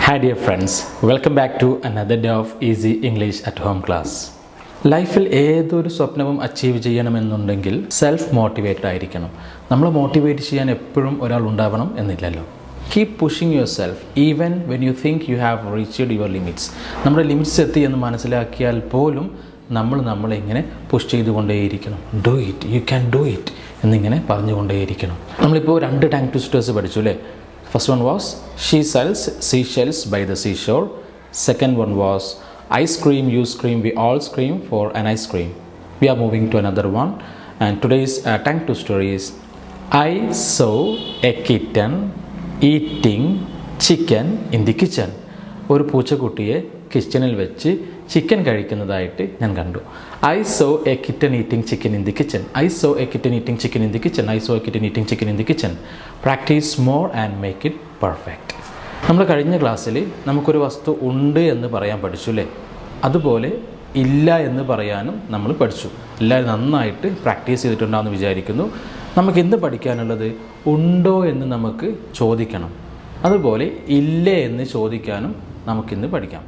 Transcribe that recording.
Hi dear friends, welcome back to another day of Easy English at Home class. ലൈഫിൽ ഏതൊരു സ്വപ്നവും achieve ചെയ്യണമെന്നുണ്ടെങ്കിൽ self motivated ആയിരിക്കണം. നമ്മൾ മോട്ടിവേറ്റ് ചെയ്യാൻ എപ്പോഴും ഒരാൾ ഉണ്ടാവണം എന്നില്ലല്ലോ. Keep pushing yourself even when you think you have reached your limits. നമ്മുടെ ലിമിറ്റ്സ് എത്തി എന്ന് മനസ്സിലാക്കിയാൽ പോലും നമ്മളിങ്ങനെ പുഷ് ചെയ്തുകൊണ്ടേയിരിക്കണം. Do it, you can do it എന്നിങ്ങനെ പറഞ്ഞുകൊണ്ടേയിരിക്കണം. നമ്മളിപ്പോൾ 2 ടങ് ട്വിസ്റ്റേഴ്സ് പഠിച്ചു അല്ലേ? First one was she sells seashells by the seashore. Second one was I scream, you scream, we all scream for an ice cream. We are moving to another one, and today's tongue twister is I saw a kitten eating chicken in the kitchen. ഒരു പൂച്ചക്കുട്ടിയെ കിച്ചണിൽ വെച്ച് chicken കഴിക്കുന്നതായിട്ട് ഞാൻ കണ്ടു. I saw a kitten eating chicken in the kitchen. I saw a kitten eating chicken in the kitchen. I saw a kitten eating chicken in the kitchen. Practice more and make it perfect. നമ്മൾ കഴിഞ്ഞ ക്ലാസ്സിൽ നമുക്കൊരു വസ്തു ഉണ്ട് എന്ന് പറയാൻ പഠിച്ചു അല്ലേ? അതുപോലെ ഇല്ല എന്ന് പറയാനും നമ്മൾ പഠിച്ചു. എല്ലാവരും നന്നായിട്ട് പ്രാക്ടീസ് ചെയ്തിട്ടുണ്ടാകുമെന്ന് വിചാരിക്കുന്നു. നമുക്ക് ഇന്ന് പഠിക്കാനുള്ളത് ഉണ്ടോ എന്ന് നമുക്ക് ചോദിക്കണം. അതുപോലെ ഇല്ലേ എന്ന് ചോദിക്കാനും നമുക്കിന്ന് പഠിക്കാം.